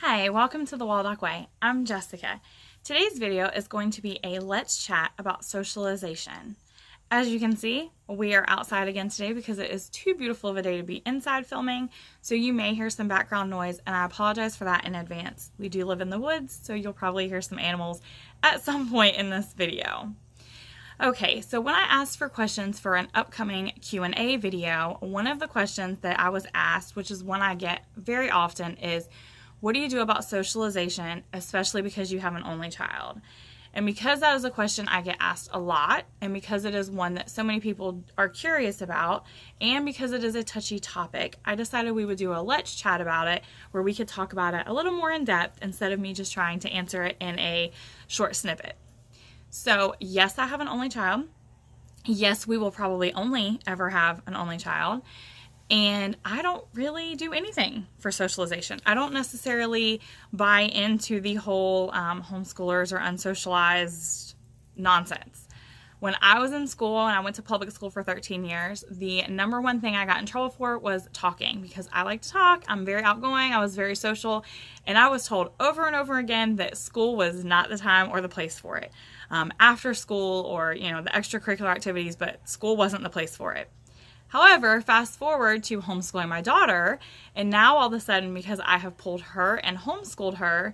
Hi, welcome to the Waldock Way. I'm Jessica. Today's video is going to be a let's chat about socialization. As you can see, we are outside again today because it is too beautiful of a day to be inside filming, so you may hear some background noise, and I apologize for that in advance. We do live in the woods, so you'll probably hear some animals at some point in this video. Okay, so when I asked for questions for an upcoming Q&A video, one of the questions that I was asked, which is one I get very often, is what do you do about socialization, especially because you have an only child? And because that is a question I get asked a lot, and because it is one that so many people are curious about, and because it is a touchy topic, I decided we would do a let's chat about it where we could talk about it a little more in depth instead of me just trying to answer it in a short snippet. So yes, I have an only child. Yes, we will probably only ever have an only child. And I don't really do anything for socialization. I don't necessarily buy into the whole homeschoolers or unsocialized nonsense. When I was in school, and I went to public school for 13 years, the number one thing I got in trouble for was talking, because I like to talk. I'm very outgoing. I was very social. And I was told over and over again that school was not the time or the place for it. After school or, the extracurricular activities, but school wasn't the place for it. However, fast forward to homeschooling my daughter, and now all of a sudden, because I have pulled her and homeschooled her,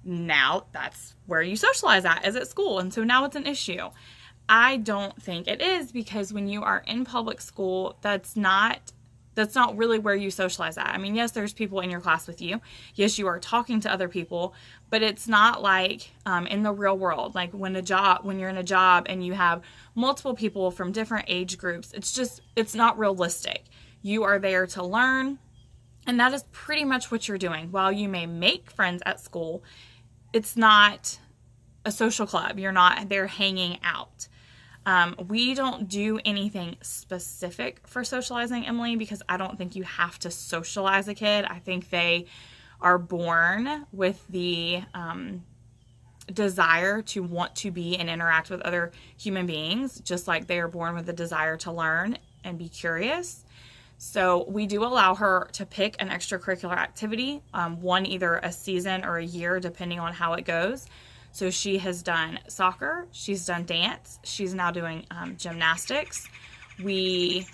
now that's where you socialize at, is at school. And so now it's an issue. I don't think it is, because when you are in public school, that's not really where you socialize at. I mean, yes, there's people in your class with you. Yes, you are talking to other people, but it's not like in the real world. Like when you're in a job and you have multiple people from different age groups, it's not realistic. You are there to learn, and that is pretty much what you're doing. While you may make friends at school, it's not a social club. You're not there hanging out. We don't do anything specific for socializing, Emily, because I don't think you have to socialize a kid. I think they are born with the desire to want to be and interact with other human beings, just like they are born with the desire to learn and be curious. So we do allow her to pick an extracurricular activity, one either a season or a year, depending on how it goes. So she has done soccer, she's done dance, she's now doing gymnastics. We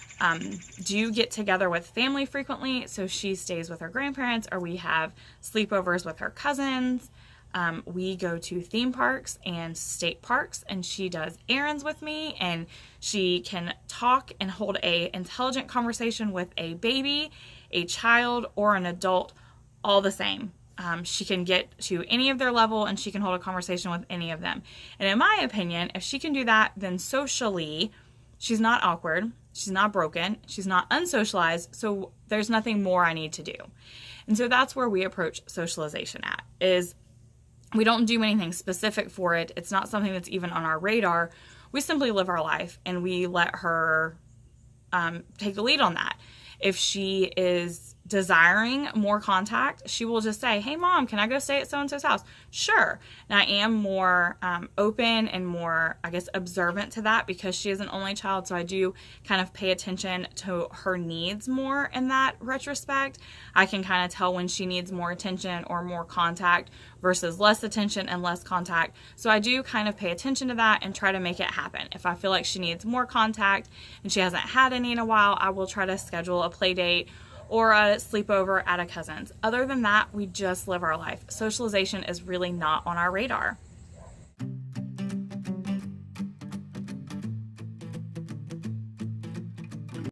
do get together with family frequently, so she stays with her grandparents, or we have sleepovers with her cousins. We go to theme parks and state parks, and she does errands with me, and she can talk and hold an intelligent conversation with a baby, a child, or an adult, all the same. She can get to any of their level, and she can hold a conversation with any of them. And in my opinion, if she can do that, then socially, she's not awkward, she's not broken, she's not unsocialized, so there's nothing more I need to do. And so that's where we approach socialization at, is we don't do anything specific for it. It's not something that's even on our radar. We simply live our life, and we let her take the lead on that. If she is desiring more contact, she will just say, hey mom, can I go stay at so-and-so's house? Sure. And I am more open and more, observant to that, because she is an only child. So I do kind of pay attention to her needs more in that retrospect. I can kind of tell when she needs more attention or more contact versus less attention and less contact. So I do kind of pay attention to that and try to make it happen. If I feel like she needs more contact and she hasn't had any in a while, I will try to schedule a play date or a sleepover at a cousin's. Other than that, we just live our life. Socialization is really not on our radar.